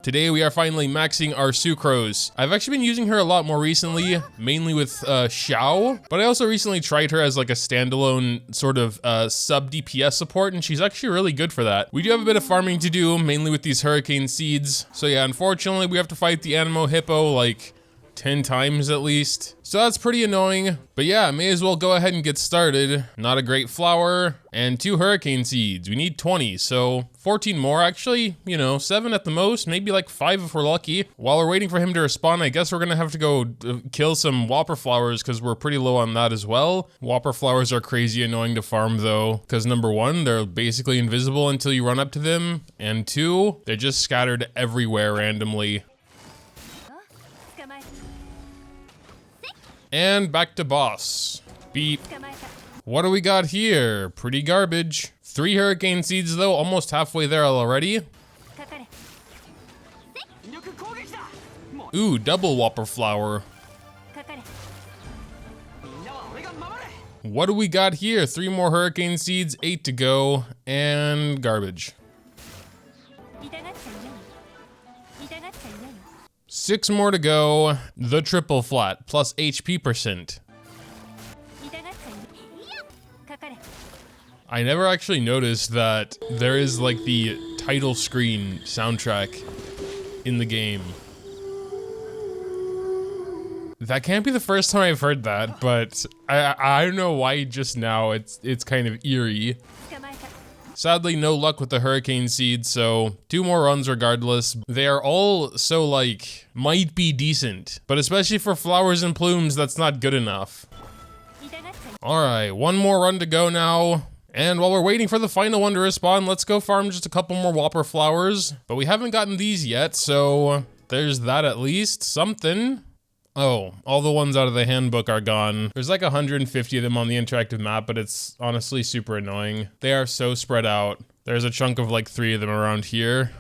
Today we are finally maxing our Sucrose. I've actually been using her a lot more recently, mainly with Xiao, but I also recently tried her as like a standalone sort of sub DPS support, and she's actually really good for that. We do have a bit of farming to do, mainly with these hurricane seeds. So yeah, unfortunately we have to fight the Animo Hippo like 10 times at least. So that's pretty annoying, but yeah, may as well go ahead and get started. Not a great flower, and 2 hurricane seeds. We need 20, so 14 more actually, you know, 7 at the most, maybe like 5 if we're lucky. While we're waiting for him to respawn, I guess we're gonna have to go kill some whopper flowers because we're pretty low on that as well. Whopper flowers are crazy annoying to farm though, because number 1, they're basically invisible until you run up to them, and 2, they're just scattered everywhere randomly. And back to boss. Beep. What do we got here? Pretty garbage. 3 hurricane seeds though, almost halfway there already. Ooh, double whopper flower. What do we got here? 3 more hurricane seeds, 8 to go, and garbage. 6 more to go. The triple flat plus HP %. I never actually noticed that there is like the title screen soundtrack in the game. That can't be the first time I've heard that, but I don't know why just now it's kind of eerie. Sadly, no luck with the hurricane seed, so 2 more runs regardless. They are all so like, might be decent, but especially for flowers and plumes, that's not good enough. All right, 1 more run to go now. And while we're waiting for the final one to respawn, let's go farm just a couple more whopper flowers. But we haven't gotten these yet, so there's that at least, something. Oh, all the ones out of the handbook are gone. There's like 150 of them on the interactive map, but it's honestly super annoying. They are so spread out. There's a chunk of like 3 of them around here.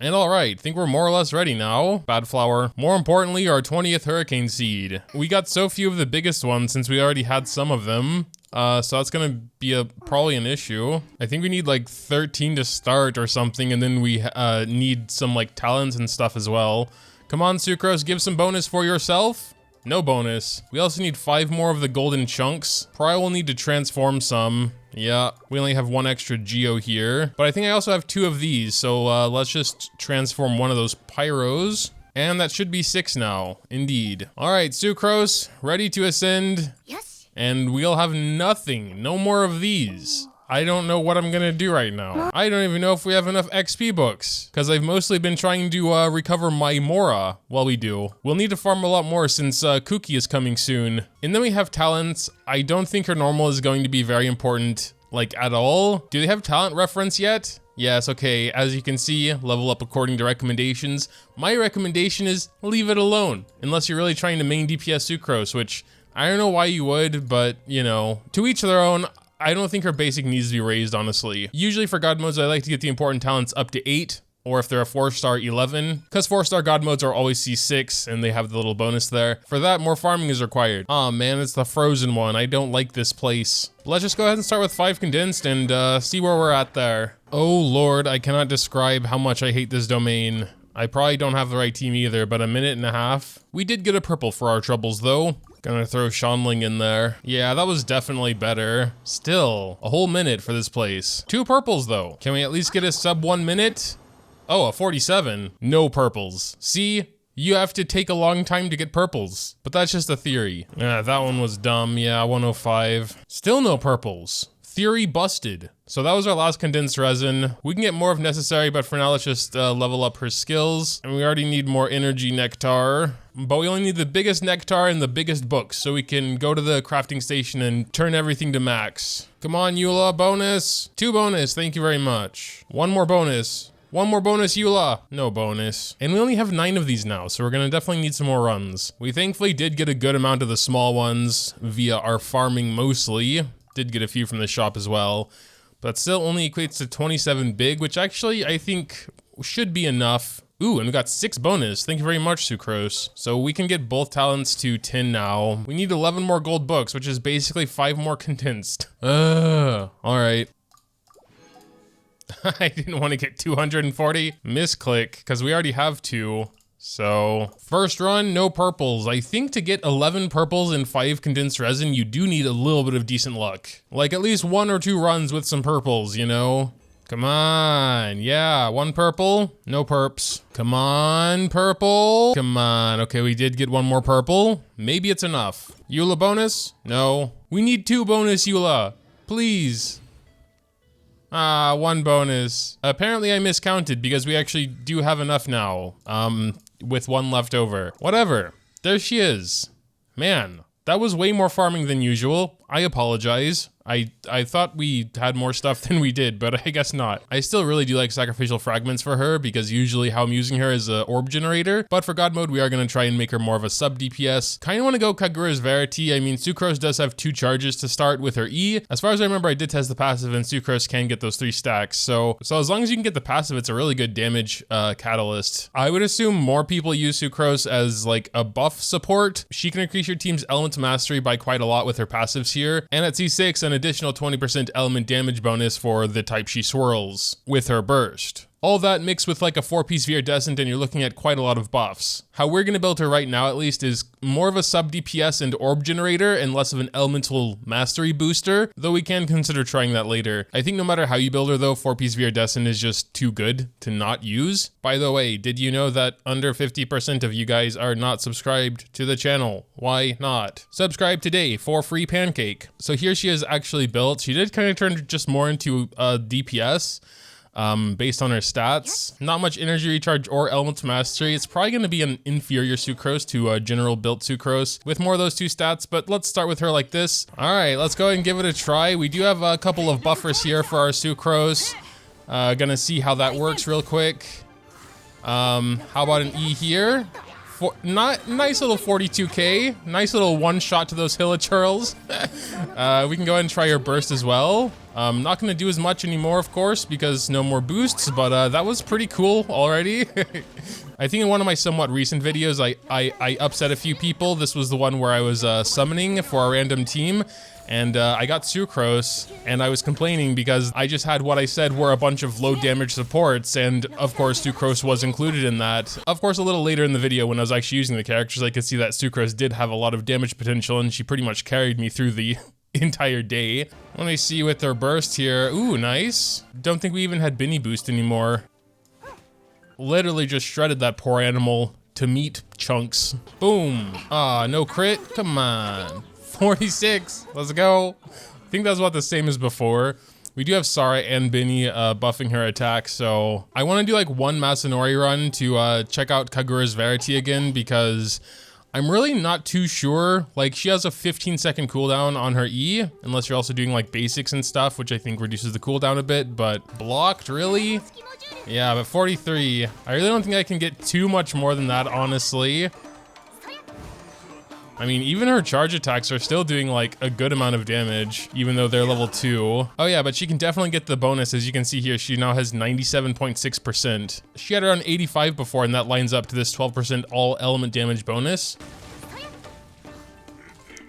And alright, think we're more or less ready now. Bad flower. More importantly, our 20th hurricane seed. We got so few of the biggest ones since we already had some of them. So that's gonna be probably an issue. I think we need like 13 to start or something, and then we need some like talents and stuff as well. Come on, Sucrose, give some bonus for yourself. No bonus. We also need 5 more of the golden chunks. Probably will need to transform some. Yeah, we only have 1 extra Geo here, but I think I also have 2 of these, so let's just transform one of those pyros. And that should be 6 now, indeed. All right, Sucrose, ready to ascend. Yes. And we'll have nothing, no more of these. I don't know what I'm gonna do right now. I don't even know if we have enough XP books, because I've mostly been trying to recover my Mora while we do. We'll need to farm a lot more since Kuki is coming soon. And then we have talents. I don't think her normal is going to be very important, like at all. Do they have talent reference yet? Yes, okay, as you can see, level up according to recommendations. My recommendation is leave it alone, unless you're really trying to main DPS Sucrose, which I don't know why you would, but you know, to each their own. I don't think her basic needs to be raised, honestly. Usually for god modes, I like to get the important talents up to 8, or if they're a 4-star, 11, because 4-star god modes are always C6, and they have the little bonus there. For that, more farming is required. Aw man, it's the frozen one. I don't like this place. Let's just go ahead and start with 5 condensed and see where we're at there. Oh lord, I cannot describe how much I hate this domain. I probably don't have the right team either, but a minute and a half. We did get a purple for our troubles though. Gonna throw Shanling in there. Yeah, that was definitely better. Still, a whole minute for this place. 2 purples though. Can we at least get a sub 1 minute? Oh, a 47. No purples. See? You have to take a long time to get purples. But that's just a theory. Yeah, that one was dumb. Yeah, 105. Still no purples. Theory busted. So that was our last condensed resin. We can get more if necessary, but for now let's just level up her skills. And we already need more energy nectar. But we only need the biggest nectar and the biggest books, so we can go to the crafting station and turn everything to max. Come on, Eula, bonus. 2 bonus, thank you very much. 1 more bonus. 1 more bonus, Eula. No bonus. And we only have 9 of these now, so we're gonna definitely need some more runs. We thankfully did get a good amount of the small ones via our farming mostly. Did get a few from the shop as well, but still only equates to 27 big, which actually I think should be enough Ooh, and we got 6 bonus. Thank you very much, Sucrose. So we can get both talents to 10 now. We need 11 more gold books, which is basically 5 more condensed. All right. I didn't want to get 240. Misclick, because we already have 2. So first run, no purples. I think to get 11 purples and 5 condensed resin, you do need a little bit of decent luck. Like at least 1 or 2 runs with some purples, you know? Come on, yeah, 1 purple, no perps. Come on, purple. Come on, okay, we did get 1 more purple. Maybe it's enough. Eula bonus? No. We need 2 bonus, Eula, please. Ah, 1 bonus. Apparently I miscounted because we actually do have enough now, with 1 left over. Whatever, there she is. Man, that was way more farming than usual. I apologize. I thought we had more stuff than we did, but I guess not. I still really do like sacrificial fragments for her because usually how I'm using her is an orb generator, but for God mode, we are going to try and make her more of a sub DPS. Kind of want to go Kagura's Verity. I mean, Sucrose does have 2 charges to start with her E. As far as I remember, I did test the passive and Sucrose can get those 3 stacks. So as long as you can get the passive, it's a really good damage catalyst. I would assume more people use Sucrose as like a buff support. She can increase your team's element mastery by quite a lot with her passives here. And at C6, an additional 20% element damage bonus for the type she swirls with her burst. All that mixed with like a 4-piece Viridescent and you're looking at quite a lot of buffs. How we're going to build her right now at least is more of a sub DPS and orb generator and less of an elemental mastery booster, though we can consider trying that later. I think no matter how you build her though, 4-piece Viridescent is just too good to not use. By the way, did you know that under 50% of you guys are not subscribed to the channel? Why not? Subscribe today for free pancake. So here she is actually built. She did kind of turn just more into a DPS. Based on her stats. Not much energy recharge or element mastery. It's probably going to be an inferior Sucrose to a general built Sucrose with more of those 2 stats, but let's start with her like this. All right, let's go ahead and give it a try. We do have a couple of buffers here for our Sucrose. Gonna see how that works real quick. How about an E here? Nice little 42k. Nice little 1 shot to those Hilichurls. We can go ahead and try her burst as well. Not gonna do as much anymore, of course, because no more boosts, but that was pretty cool already. I think in one of my somewhat recent videos, I upset a few people. This was the one where I was summoning for a random team, and I got Sucrose, and I was complaining because I just had what I said were a bunch of low damage supports, and of course Sucrose was included in that. Of course, a little later in the video when I was actually using the characters, I could see that Sucrose did have a lot of damage potential, and she pretty much carried me through the entire day. Let me see with her burst here. Ooh, nice. Don't think we even had Binny boost anymore. Literally just shredded that poor animal to meat chunks. Boom. Ah, no crit. Come on. 46. Let's go. I think that's about the same as before. We do have Sara and Binny buffing her attack, so I want to do like 1 Masanori run to check out Kagura's Verity again because I'm really not too sure. Like, she has a 15-second cooldown on her E, unless you're also doing like basics and stuff, which I think reduces the cooldown a bit, but blocked, really? Yeah, but 43. I really don't think I can get too much more than that, honestly. I mean, even her charge attacks are still doing like a good amount of damage, even though they're level 2. Oh yeah, but she can definitely get the bonus. As you can see here, she now has 97.6%. She had around 85 before, and that lines up to this 12% all element damage bonus.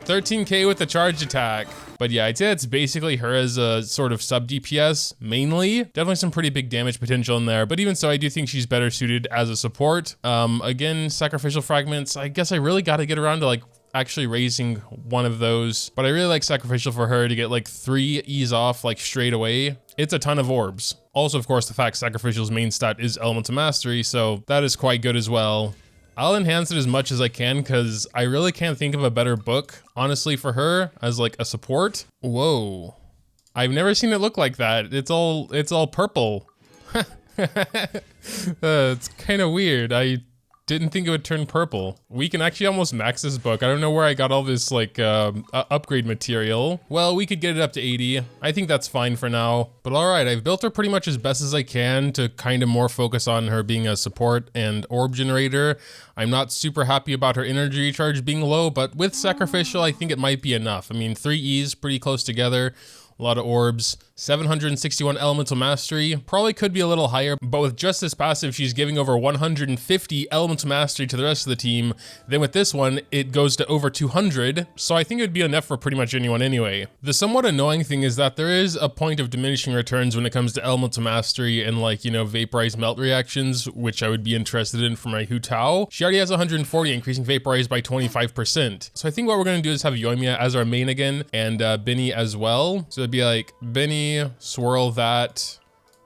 13k with the charge attack. But yeah, I'd say that's basically her as a sort of sub DPS mainly. Definitely some pretty big damage potential in there, but even so, I do think she's better suited as a support. Again, sacrificial fragments, I guess I really got to get around to like actually raising one of those, but I really like sacrificial for her to get like 3 E's off like straight away. It's a ton of orbs. Also, of course, the fact sacrificial's main stat is elemental mastery, so that is quite good as well. I'll enhance it as much as I can because I really can't think of a better book, honestly, for her as like a support. Whoa. I've never seen it look like that. It's all purple. It's kind of weird. I didn't think it would turn purple. We can actually almost max this book. I don't know where I got all this like upgrade material. Well, we could get it up to 80. I think that's fine for now. But all right, I've built her pretty much as best as I can to kind of more focus on her being a support and orb generator. I'm not super happy about her energy recharge being low, but with sacrificial, I think it might be enough. I mean, 3 E's pretty close together. A lot of orbs. 761 elemental mastery. Probably could be a little higher, but with just this passive, she's giving over 150 elemental mastery to the rest of the team. Then with this one, it goes to over 200. So I think it would be enough for pretty much anyone anyway. The somewhat annoying thing is that there is a point of diminishing returns when it comes to elemental mastery and like, you know, vaporize melt reactions, which I would be interested in for my Hu Tao. She already has 140, increasing vaporize by 25%. So I think what we're going to do is have Yoimiya as our main again, and Benny as well. So it'd be like Benny, swirl that,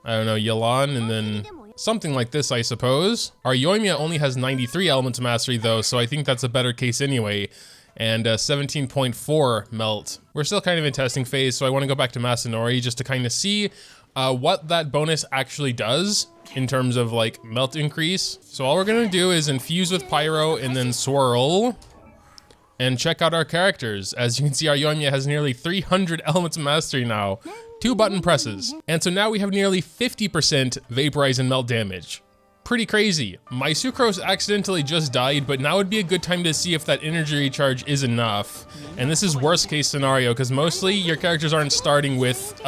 I don't know, Yelan, and then something like this, I suppose. Our Yoimiya only has 93 elemental mastery though, so I think that's a better case anyway. And 17.4 melt. We're still kind of in testing phase, so I want to go back to Masanori just to kind of see what that bonus actually does in terms of like melt increase. So all we're gonna do is infuse with Pyro and then swirl and check out our characters. As you can see, our Yoimiya has nearly 300 elements mastery now. 2 button presses. And so now we have nearly 50% vaporize and melt damage. Pretty crazy. My Sucrose accidentally just died, but now would be a good time to see if that energy recharge is enough. And this is worst case scenario, because mostly your characters aren't starting with,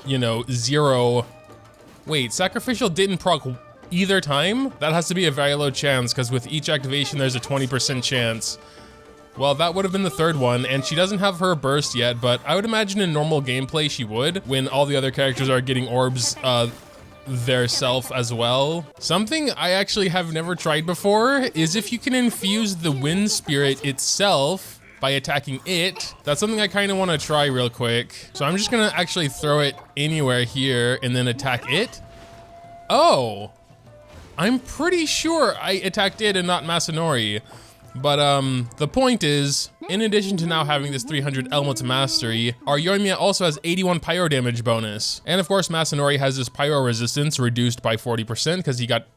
you know, 0. Wait, Sacrificial didn't proc either time? That has to be a very low chance, because with each activation there's a 20% chance. Well, that would have been the third one, and she doesn't have her burst yet, but I would imagine in normal gameplay she would, when all the other characters are getting orbs their self as well. Something I actually have never tried before is if you can infuse the wind spirit itself by attacking it. That's something I kind of want to try real quick. So I'm just gonna actually throw it anywhere here and then attack it. Oh, I'm pretty sure I attacked it and not Masanori. But the point is, in addition to now having this 300 elemental mastery, our Yoimiya also has 81 pyro damage bonus. And of course, Masanori has this pyro resistance reduced by 40% because he got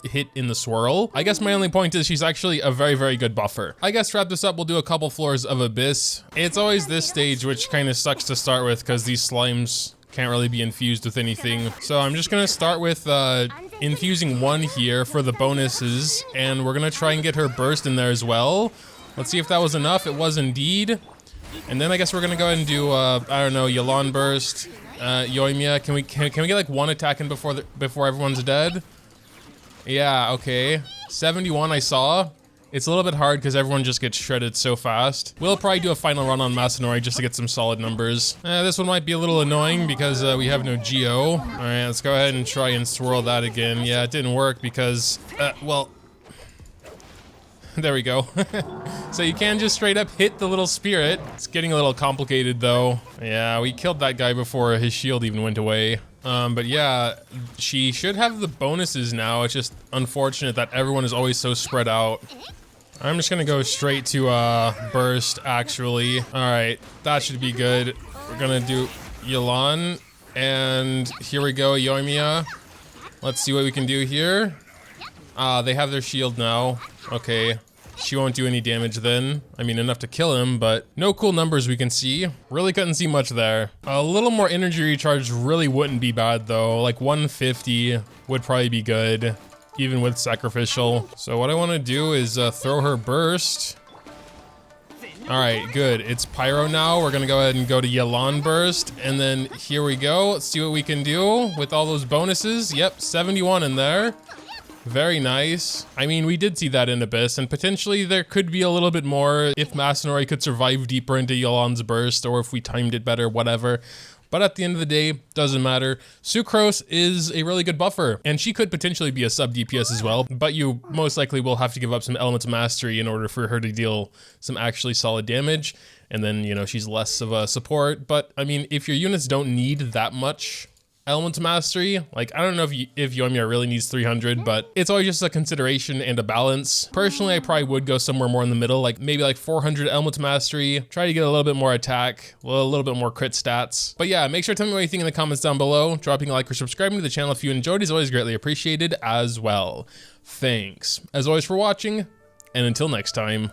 hit in the swirl. I guess my only point is she's actually a very, very good buffer. I guess to wrap this up, we'll do a couple floors of Abyss. It's always this stage, which kind of sucks to start with because these slimes can't really be infused with anything. So I'm just gonna start with infusing 1 here for the bonuses, and we're gonna try and get her burst in there as well. Let's see if that was enough. It was indeed. And then I guess we're gonna go ahead and do I don't know, Yelan burst, Yoimiya. Can we get like 1 attack in before everyone's dead? Yeah, okay. 71 I saw. It's a little bit hard because everyone just gets shredded so fast. We'll probably do a final run on Masanori just to get some solid numbers. This one might be a little annoying because we have no Geo. All right, let's go ahead and try and swirl that again. Yeah, it didn't work because, well, there we go. So you can just straight up hit the little spirit. It's getting a little complicated though. Yeah, we killed that guy before his shield even went away. But yeah, she should have the bonuses now. It's just unfortunate that everyone is always so spread out. I'm just gonna go straight to burst actually. All right, that should be good. We're gonna do Yelan, and here we go, Yoimiya. Let's see what we can do here. They have their shield now. Okay, she won't do any damage then. I mean, enough to kill him, but no cool numbers we can see. Really couldn't see much there. A little more energy recharge really wouldn't be bad though. Like 150 would probably be good, even with Sacrificial. So what I want to do is throw her burst. All right, good. It's Pyro now. We're gonna go ahead and go to Yelan burst, and then here we go. Let's see what we can do with all those bonuses. Yep, 71 in there. Very nice. I mean, we did see that in Abyss, and potentially there could be a little bit more if Masanori could survive deeper into Yelan's burst, or if we timed it better, whatever. But at the end of the day, doesn't matter. Sucrose is a really good buffer, and she could potentially be a sub DPS as well, but you most likely will have to give up some elemental mastery in order for her to deal some actually solid damage. And then, you know, she's less of a support. But I mean, if your units don't need that much elemental mastery, like, I don't know if Yoimiya really needs 300, but it's always just a consideration and a balance. Personally, I probably would go somewhere more in the middle, like maybe like 400 elemental mastery, try to get a little bit more attack, a little bit more crit stats. But yeah, make sure to tell me what you think in the comments down below. Dropping a like or subscribing to the channel if you enjoyed is always greatly appreciated as well. Thanks, as always, for watching, and until next time.